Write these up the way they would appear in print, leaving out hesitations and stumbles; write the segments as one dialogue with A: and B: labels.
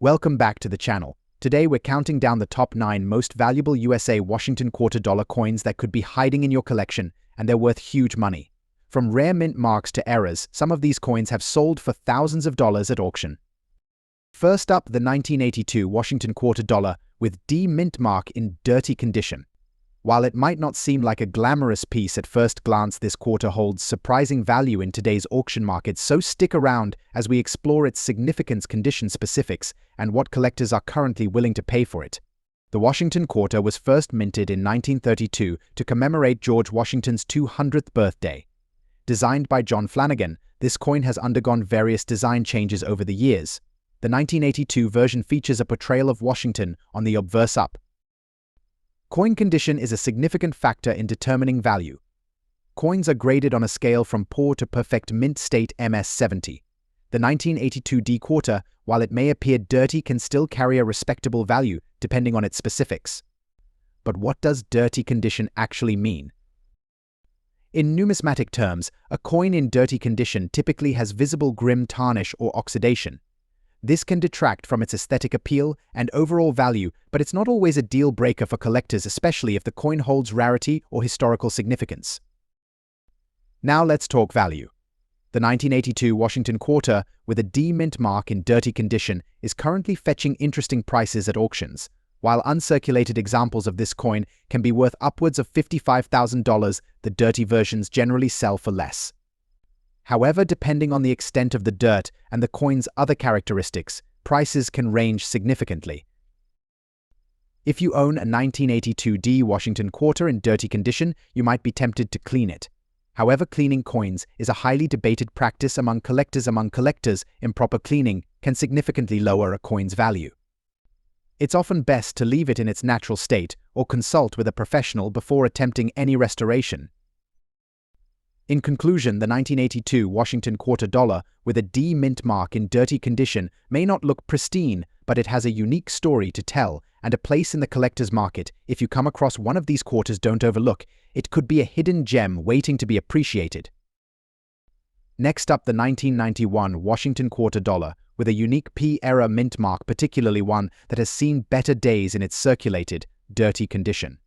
A: Welcome back to the channel. Today we're counting down the top 9 most valuable USA Washington quarter dollar coins that could be hiding in your collection, and they're worth huge money. From rare mint marks to errors, some of these coins have sold for thousands of dollars at auction. First up, the 1982 Washington quarter dollar with D mint mark in dirty condition. While it might not seem like a glamorous piece at first glance, this quarter holds surprising value in today's auction market, so stick around as we explore its significance, condition specifics, and what collectors are currently willing to pay for it. The Washington quarter was first minted in 1932 to commemorate George Washington's 200th birthday. Designed by John Flanagan, this coin has undergone various design changes over the years. The 1982 version features a portrayal of Washington on the obverse up. Coin condition is a significant factor in determining value. Coins are graded on a scale from poor to perfect mint state MS-70. The 1982 D quarter, while it may appear dirty, can still carry a respectable value depending on its specifics. But what does dirty condition actually mean? In numismatic terms, a coin in dirty condition typically has visible grim tarnish or oxidation. This can detract from its aesthetic appeal and overall value, but it's not always a deal breaker for collectors, especially if the coin holds rarity or historical significance. Now let's talk value. The 1982 Washington quarter with a D mint mark in dirty condition is currently fetching interesting prices at auctions. While uncirculated examples of this coin can be worth upwards of $55,000, the dirty versions generally sell for less. However, depending on the extent of the dirt and the coin's other characteristics, prices can range significantly. If you own a 1982 D Washington quarter in dirty condition, you might be tempted to clean it. However, cleaning coins is a highly debated practice among collectors. Improper cleaning can significantly lower a coin's value. It's often best to leave it in its natural state or consult with a professional before attempting any restoration. In conclusion, the 1982 Washington quarter dollar with a D mint mark in dirty condition may not look pristine, but it has a unique story to tell and a place in the collector's market. If you come across one of these quarters, don't overlook. It could be a hidden gem waiting to be appreciated. Next up, the 1991 Washington quarter dollar with a unique P-era mint mark, particularly one that has seen better days in its circulated, dirty condition.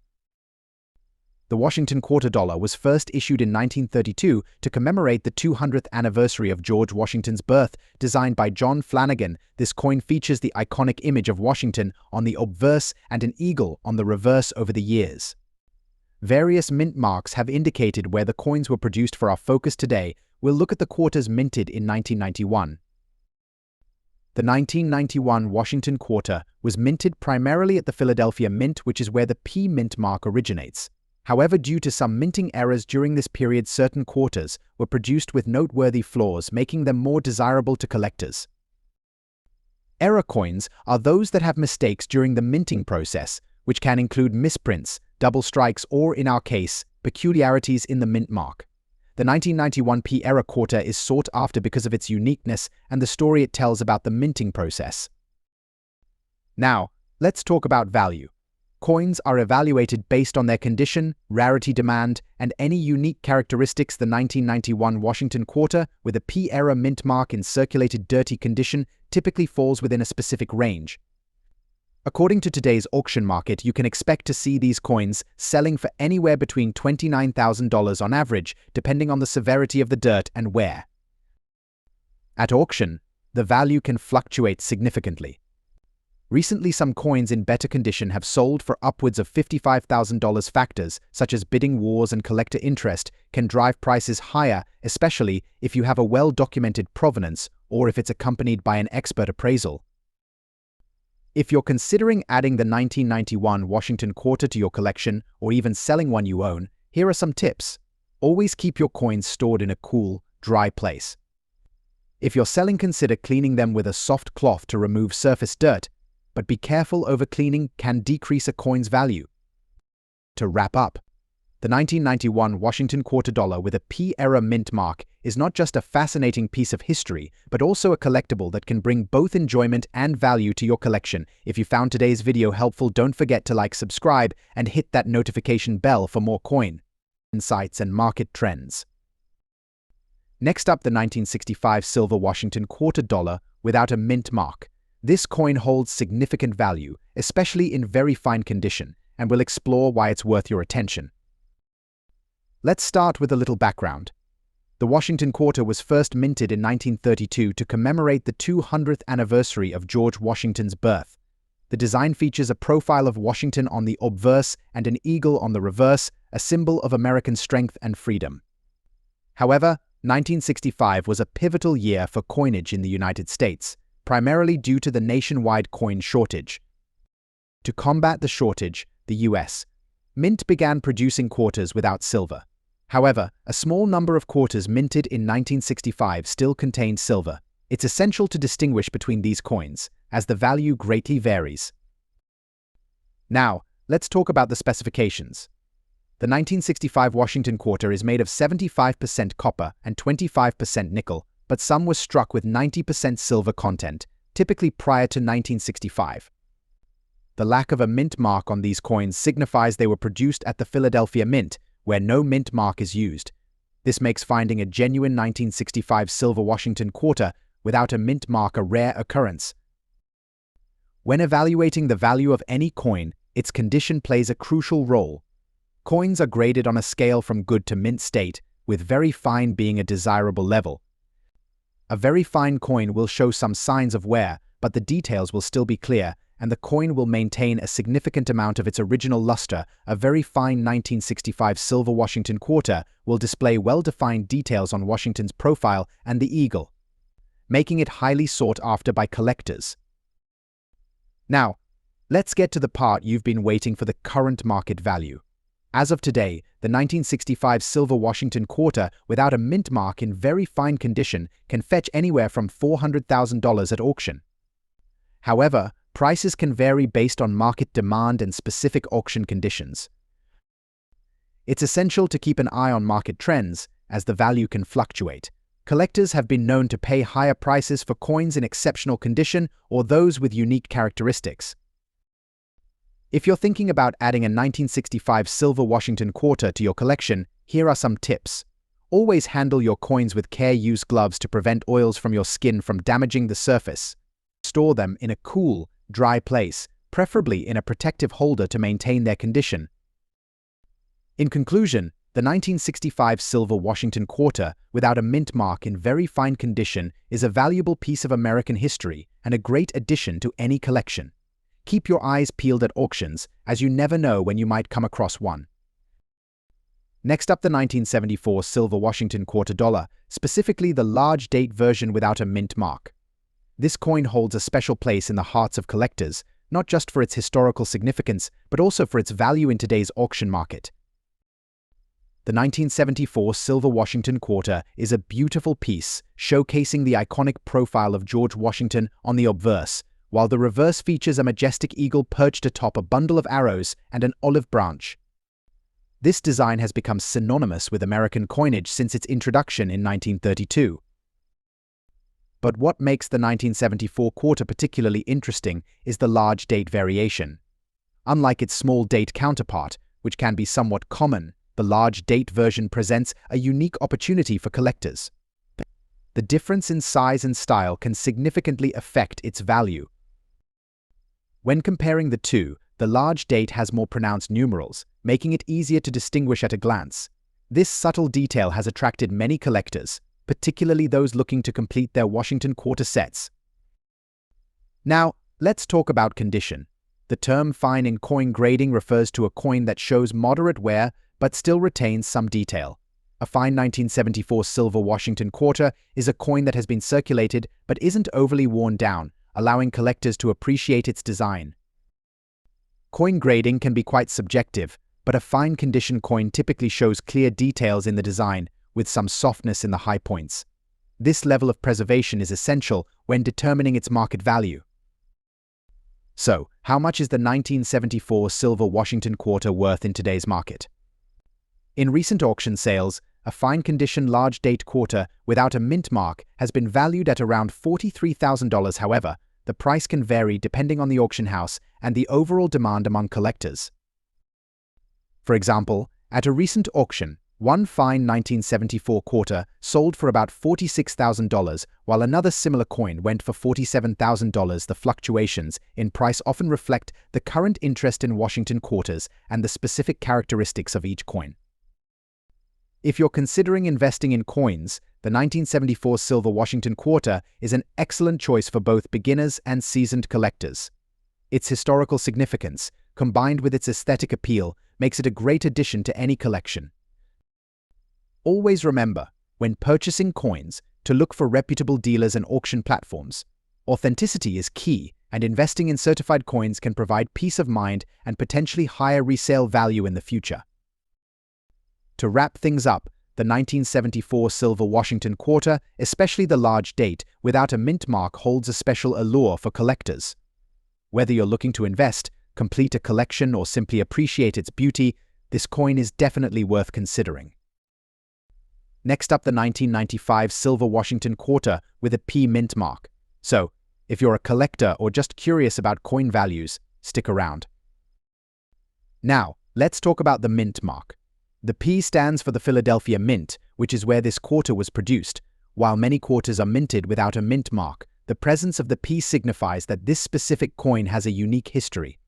A: The Washington quarter dollar was first issued in 1932 to commemorate the 200th anniversary of George Washington's birth. Designed by John Flanagan, this coin features the iconic image of Washington on the obverse and an eagle on the reverse. Over the years, various mint marks have indicated where the coins were produced. For our focus today, we'll look at the quarters minted in 1991. The 1991 Washington quarter was minted primarily at the Philadelphia Mint, which is where the P mint mark originates. However, due to some minting errors during this period, certain quarters were produced with noteworthy flaws, making them more desirable to collectors. Error coins are those that have mistakes during the minting process, which can include misprints, double strikes, or, in our case, peculiarities in the mint mark. The 1991 P error quarter is sought after because of its uniqueness and the story it tells about the minting process. Now, let's talk about value. Coins are evaluated based on their condition, rarity, demand, and any unique characteristics. The 1991 Washington quarter with a P-era mint mark in circulated dirty condition typically falls within a specific range. According to today's auction market, you can expect to see these coins selling for anywhere between $29,000 on average, depending on the severity of the dirt and wear. At auction, the value can fluctuate significantly. Recently, some coins in better condition have sold for upwards of $55,000. Factors such as bidding wars and collector interest can drive prices higher, especially if you have a well-documented provenance or if it's accompanied by an expert appraisal. If you're considering adding the 1991 Washington quarter to your collection or even selling one you own, here are some tips. Always keep your coins stored in a cool, dry place. If you're selling, consider cleaning them with a soft cloth to remove surface dirt, but be careful, over-cleaning can decrease a coin's value. To wrap up, the 1991 Washington quarter dollar with a P-era mint mark is not just a fascinating piece of history, but also a collectible that can bring both enjoyment and value to your collection. If you found today's video helpful, don't forget to like, subscribe, and hit that notification bell for more coin insights and market trends. Next up, the 1965 silver Washington quarter dollar without a mint mark. This coin holds significant value, especially in very fine condition, and we'll explore why it's worth your attention. Let's start with a little background. The Washington quarter was first minted in 1932 to commemorate the 200th anniversary of George Washington's birth. The design features a profile of Washington on the obverse and an eagle on the reverse, a symbol of American strength and freedom. However, 1965 was a pivotal year for coinage in the United States, primarily due to the nationwide coin shortage. To combat the shortage, the U.S. Mint began producing quarters without silver. However, a small number of quarters minted in 1965 still contained silver. It's essential to distinguish between these coins, as the value greatly varies. Now, let's talk about the specifications. The 1965 Washington quarter is made of 75% copper and 25% nickel, but some were struck with 90% silver content, typically prior to 1965. The lack of a mint mark on these coins signifies they were produced at the Philadelphia Mint, where no mint mark is used. This makes finding a genuine 1965 silver Washington quarter without a mint mark a rare occurrence. When evaluating the value of any coin, its condition plays a crucial role. Coins are graded on a scale from good to mint state, with very fine being a desirable level. A very fine coin will show some signs of wear, but the details will still be clear, and the coin will maintain a significant amount of its original luster. A very fine 1965 silver Washington quarter will display well-defined details on Washington's profile and the eagle, making it highly sought after by collectors. Now, let's get to the part you've been waiting for: the current market value. As of today, the 1965 silver Washington quarter without a mint mark in very fine condition can fetch anywhere from $400,000 at auction. However, prices can vary based on market demand and specific auction conditions. It's essential to keep an eye on market trends, as the value can fluctuate. Collectors have been known to pay higher prices for coins in exceptional condition or those with unique characteristics. If you're thinking about adding a 1965 silver Washington quarter to your collection, here are some tips. Always handle your coins with care. Use gloves to prevent oils from your skin from damaging the surface. Store them in a cool, dry place, preferably in a protective holder to maintain their condition. In conclusion, the 1965 silver Washington quarter without a mint mark in very fine condition is a valuable piece of American history and a great addition to any collection. Keep your eyes peeled at auctions, as you never know when you might come across one. Next up, the 1974 silver Washington quarter dollar, specifically the large date version without a mint mark. This coin holds a special place in the hearts of collectors, not just for its historical significance, but also for its value in today's auction market. The 1974 silver Washington quarter is a beautiful piece, showcasing the iconic profile of George Washington on the obverse, while the reverse features a majestic eagle perched atop a bundle of arrows and an olive branch. This design has become synonymous with American coinage since its introduction in 1932. But what makes the 1974 quarter particularly interesting is the large date variation. Unlike its small date counterpart, which can be somewhat common, the large date version presents a unique opportunity for collectors. The difference in size and style can significantly affect its value. When comparing the two, the large date has more pronounced numerals, making it easier to distinguish at a glance. This subtle detail has attracted many collectors, particularly those looking to complete their Washington quarter sets. Now, let's talk about condition. The term fine in coin grading refers to a coin that shows moderate wear but still retains some detail. A fine 1974 silver Washington quarter is a coin that has been circulated but isn't overly worn down, allowing collectors to appreciate its design. Coin grading can be quite subjective, but a fine condition coin typically shows clear details in the design, with some softness in the high points. This level of preservation is essential when determining its market value. So, how much is the 1974 silver Washington quarter worth in today's market? In recent auction sales, a fine condition large date quarter without a mint mark has been valued at around $43,000. However, the price can vary depending on the auction house and the overall demand among collectors. For example, at a recent auction, One fine 1974 quarter sold for about $46,000, while another similar coin went for $47,000. The fluctuations in price often reflect the current interest in Washington quarters and the specific characteristics of each coin. If you're considering investing in coins, the 1974 silver Washington quarter is an excellent choice for both beginners and seasoned collectors. Its historical significance, combined with its aesthetic appeal, makes it a great addition to any collection. Always remember, when purchasing coins, to look for reputable dealers and auction platforms. Authenticity is key, and investing in certified coins can provide peace of mind and potentially higher resale value in the future. To wrap things up, the 1974 silver Washington quarter, especially the large date without a mint mark, holds a special allure for collectors. Whether you're looking to invest, complete a collection, or simply appreciate its beauty, this coin is definitely worth considering. Next up, the 1995 silver Washington quarter with a P mint mark. So, if you're a collector or just curious about coin values, stick around. Now, let's talk about the mint mark. The P stands for the Philadelphia Mint, which is where this quarter was produced. While many quarters are minted without a mint mark, the presence of the P signifies that this specific coin has a unique history.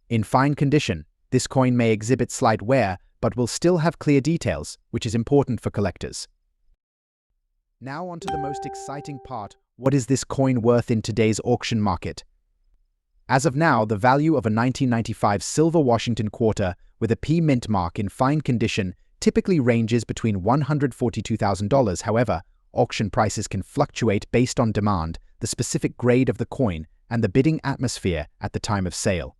A: In fine condition, this coin may exhibit slight wear, but will still have clear details, which is important for collectors. Now on to the most exciting part: what is this coin worth in today's auction market? As of now, the value of a 1995 silver Washington quarter with a P mint mark in fine condition typically ranges between $142,000. However, auction prices can fluctuate based on demand, the specific grade of the coin, and the bidding atmosphere at the time of sale.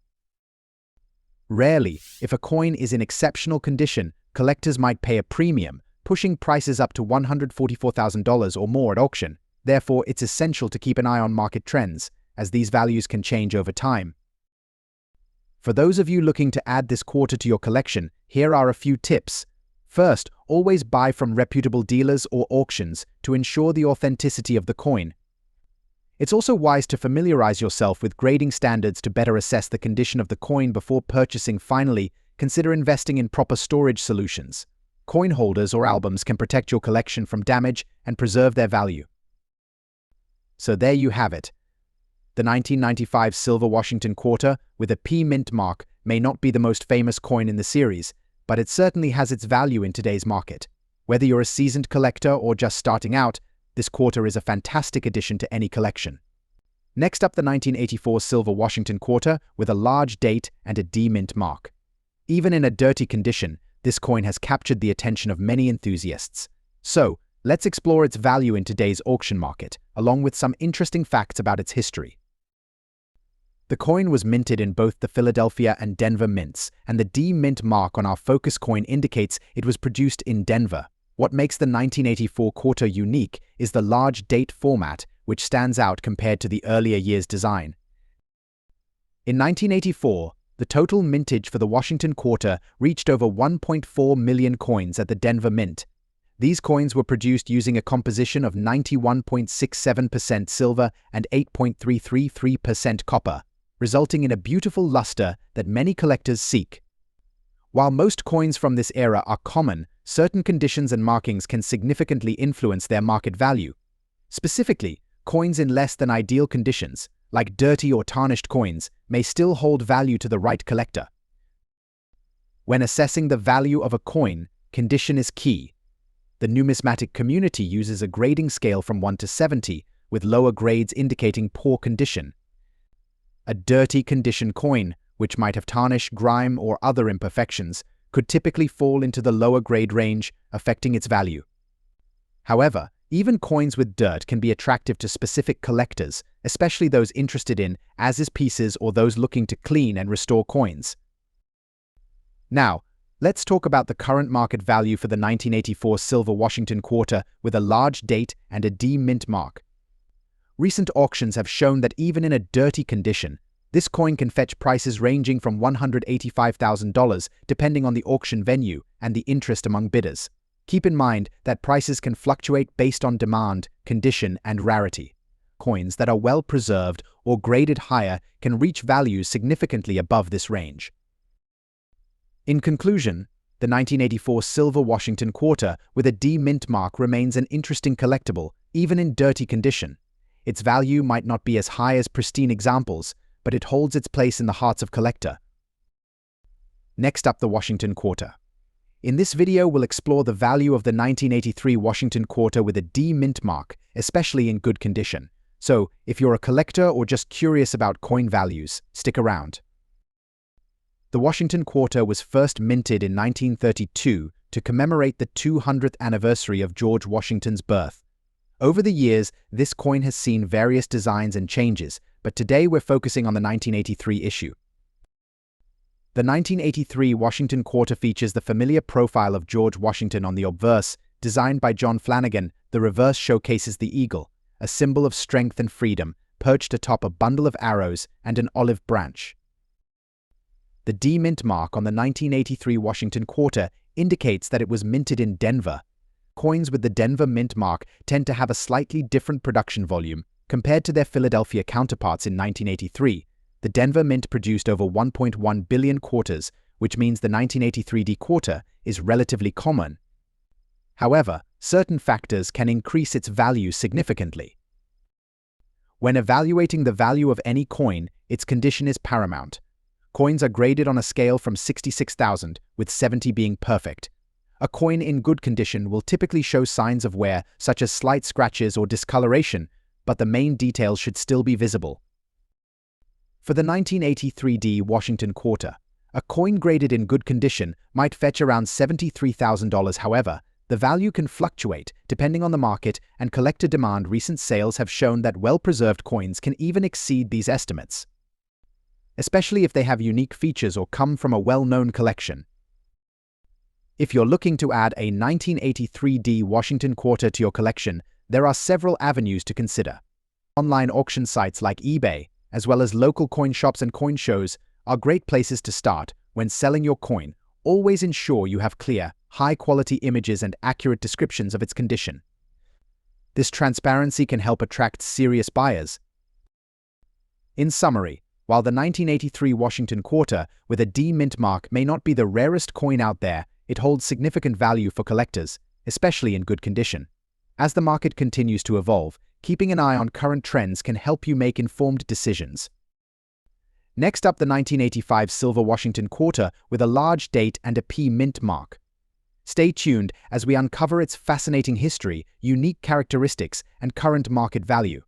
A: Rarely, if a coin is in exceptional condition, collectors might pay a premium, pushing prices up to $144,000 or more at auction. Therefore, it's essential to keep an eye on market trends, as these values can change over time. For those of you looking to add this quarter to your collection, here are a few tips. First, always buy from reputable dealers or auctions to ensure the authenticity of the coin. It's also wise to familiarize yourself with grading standards to better assess the condition of the coin before purchasing. Finally, consider investing in proper storage solutions. Coin holders or albums can protect your collection from damage and preserve their value. So there you have it. The 1995 silver Washington quarter with a P mint mark may not be the most famous coin in the series, but it certainly has its value in today's market. Whether you're a seasoned collector or just starting out, this quarter is a fantastic addition to any collection. Next up, the 1984 silver Washington quarter with a large date and a D mint mark. Even in a dirty condition, this coin has captured the attention of many enthusiasts. So, let's explore its value in today's auction market, along with some interesting facts about its history. The coin was minted in both the Philadelphia and Denver mints, and the D mint mark on our focus coin indicates it was produced in Denver. What makes the 1984 quarter unique is the large date format, which stands out compared to the earlier year's design. In 1984, the total mintage for the Washington quarter reached over 1.4 million coins at the Denver Mint. These coins were produced using a composition of 91.67% silver and 8.333% copper, resulting in a beautiful luster that many collectors seek. While most coins from this era are common, certain conditions and markings can significantly influence their market value. Specifically, coins in less than ideal conditions, like dirty or tarnished coins, may still hold value to the right collector. When assessing the value of a coin, condition is key. The numismatic community uses a grading scale from 1 to 70, with lower grades indicating poor condition. A dirty condition coin, which might have tarnish, grime, or other imperfections, could typically fall into the lower grade range, affecting its value. However, even coins with dirt can be attractive to specific collectors, especially those interested in as-is pieces or those looking to clean and restore coins. Now, let's talk about the current market value for the 1984 silver Washington quarter with a large date and a D mint mark. Recent auctions have shown that even in a dirty condition, this coin can fetch prices ranging from $185,000 depending on the auction venue and the interest among bidders. Keep in mind that prices can fluctuate based on demand, condition, and rarity. Coins that are well preserved or graded higher can reach values significantly above this range. In conclusion, the 1984 silver Washington quarter with a D mint mark remains an interesting collectible, even in dirty condition. Its value might not be as high as pristine examples, but it holds its place in the hearts of collector. Next up, the Washington quarter. In this video, we'll explore the value of the 1983 Washington quarter with a D mint mark, especially in good condition. So, if you're a collector or just curious about coin values, stick around. The Washington quarter was first minted in 1932 to commemorate the 200th anniversary of George Washington's birth. Over the years, this coin has seen various designs and changes, but today we're focusing on the 1983 issue. The 1983 Washington quarter features the familiar profile of George Washington on the obverse, designed by John Flanagan. The reverse showcases the eagle, a symbol of strength and freedom, perched atop a bundle of arrows and an olive branch. The D mint mark on the 1983 Washington quarter indicates that it was minted in Denver. Coins with the Denver mint mark tend to have a slightly different production volume compared to their Philadelphia counterparts in 1983. The Denver mint produced over 1.1 billion quarters, which means the 1983 D quarter is relatively common. However, certain factors can increase its value significantly. When evaluating the value of any coin, its condition is paramount. Coins are graded on a scale from 66,000, with 70 being perfect. A coin in good condition will typically show signs of wear, such as slight scratches or discoloration, but the main details should still be visible. For the 1983 D Washington quarter, a coin graded in good condition might fetch around $73,000. However, the value can fluctuate depending on the market and collector demand. Recent sales have shown that well-preserved coins can even exceed these estimates, especially if they have unique features or come from a well-known collection. If you're looking to add a 1983 D Washington quarter to your collection, there are several avenues to consider. Online auction sites like eBay, as well as local coin shops and coin shows, are great places to start when selling your coin. Always ensure you have clear, high-quality images and accurate descriptions of its condition. This transparency can help attract serious buyers. In summary, while the 1983 Washington quarter with a D mint mark may not be the rarest coin out there, it holds significant value for collectors, especially in good condition. As the market continues to evolve, keeping an eye on current trends can help you make informed decisions. Next up, the 1985 silver Washington quarter with a large date and a P mint mark. Stay tuned as we uncover its fascinating history, unique characteristics, and current market value.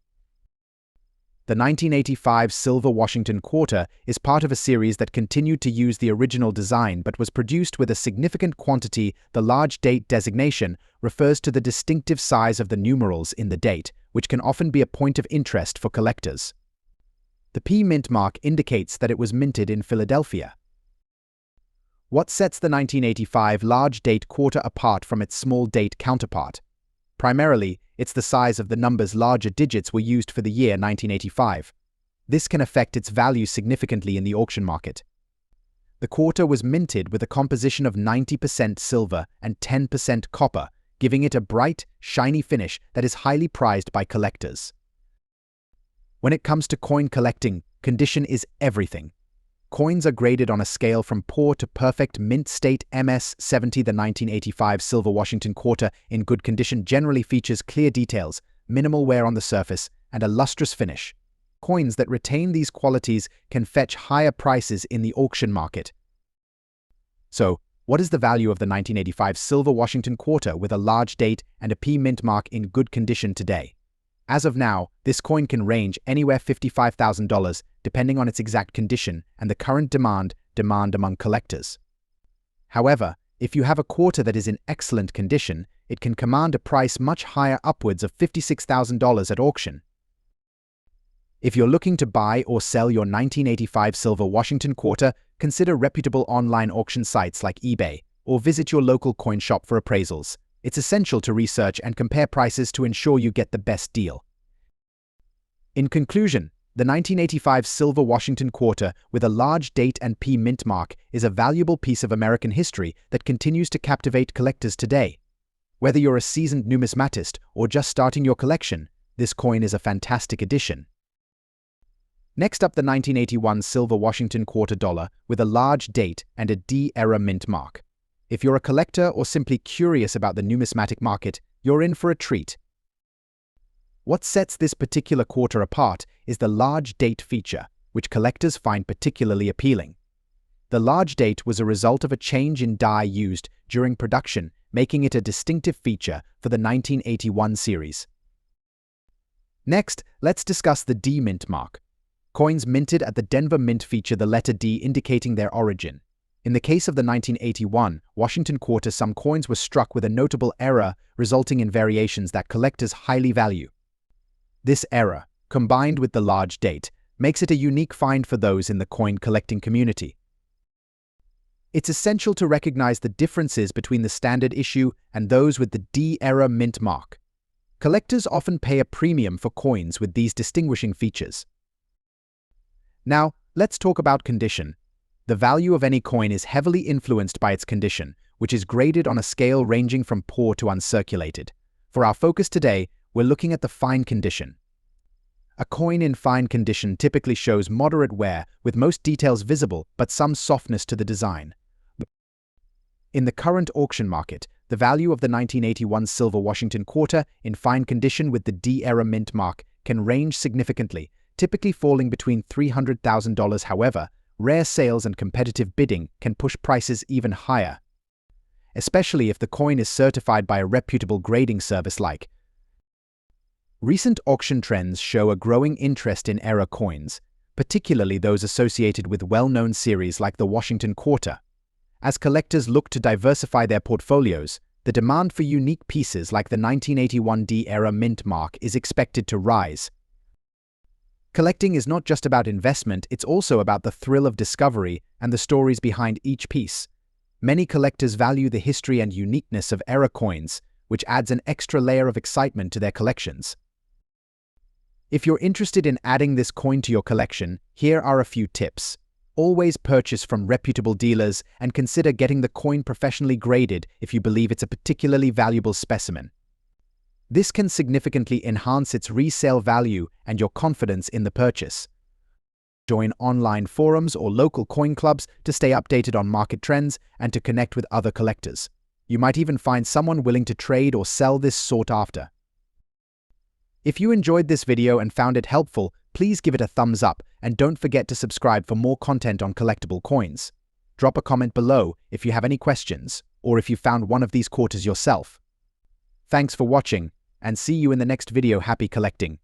A: The 1985 silver Washington quarter is part of a series that continued to use the original design but was produced with a significant quantity. The large date designation refers to the distinctive size of the numerals in the date, which can often be a point of interest for collectors. The P mint mark indicates that it was minted in Philadelphia. What sets the 1985 large date quarter apart from its small date counterpart? Primarily, it's the size of the numbers. Larger digits were used for the year 1985. This can affect its value significantly in the auction market. The quarter was minted with a composition of 90% silver and 10% copper, giving it a bright, shiny finish that is highly prized by collectors. When it comes to coin collecting, condition is everything. Coins are graded on a scale from poor to perfect mint state. MS-70. The 1985 silver Washington quarter in good condition generally features clear details, minimal wear on the surface, and a lustrous finish. Coins that retain these qualities can fetch higher prices in the auction market. So, what is the value of the 1985 silver Washington quarter with a large date and a P mint mark in good condition today? As of now, this coin can range anywhere $55,000 depending on its exact condition and the current demand among collectors. However, if you have a quarter that is in excellent condition, it can command a price much higher, upwards of $56,000 at auction. If you're looking to buy or sell your 1985 silver Washington quarter, consider reputable online auction sites like eBay or visit your local coin shop for appraisals. It's essential to research and compare prices to ensure you get the best deal. In conclusion, the 1985 silver Washington quarter with a large date and P mint mark is a valuable piece of American history that continues to captivate collectors today. Whether you're a seasoned numismatist or just starting your collection, this coin is a fantastic addition. Next up, the 1981 silver Washington quarter dollar with a large date and a D-era mint mark. If you're a collector or simply curious about the numismatic market, you're in for a treat. What sets this particular quarter apart is the large date feature, which collectors find particularly appealing. The large date was a result of a change in die used during production, making it a distinctive feature for the 1981 series. Next, let's discuss the D mint mark. Coins minted at the Denver Mint feature the letter D indicating their origin. In the case of the 1981 Washington quarter, some coins were struck with a notable error, resulting in variations that collectors highly value. This error, combined with the large date, makes it a unique find for those in the coin collecting community. It's essential to recognize the differences between the standard issue and those with the D-era mint mark. Collectors often pay a premium for coins with these distinguishing features. Now, let's talk about condition. The value of any coin is heavily influenced by its condition, which is graded on a scale ranging from poor to uncirculated. For our focus today, we're looking at the fine condition. A coin in fine condition typically shows moderate wear, with most details visible but some softness to the design. In the current auction market, the value of the 1981 silver Washington quarter in fine condition with the D-era mint mark can range significantly, typically falling between $300,000. However, rare sales and competitive bidding can push prices even higher, especially if the coin is certified by a reputable grading service like. Recent auction trends show a growing interest in era coins, particularly those associated with well-known series like the Washington quarter. As collectors look to diversify their portfolios, the demand for unique pieces like the 1981 D-era mint mark is expected to rise. Collecting is not just about investment, it's also about the thrill of discovery and the stories behind each piece. Many collectors value the history and uniqueness of era coins, which adds an extra layer of excitement to their collections. If you're interested in adding this coin to your collection, here are a few tips. Always purchase from reputable dealers and consider getting the coin professionally graded if you believe it's a particularly valuable specimen. This can significantly enhance its resale value and your confidence in the purchase. Join online forums or local coin clubs to stay updated on market trends and to connect with other collectors. You might even find someone willing to trade or sell this sought after. If you enjoyed this video and found it helpful, please give it a thumbs up and don't forget to subscribe for more content on collectible coins. Drop a comment below if you have any questions or if you found one of these quarters yourself. Thanks for watching and see you in the next video. Happy collecting!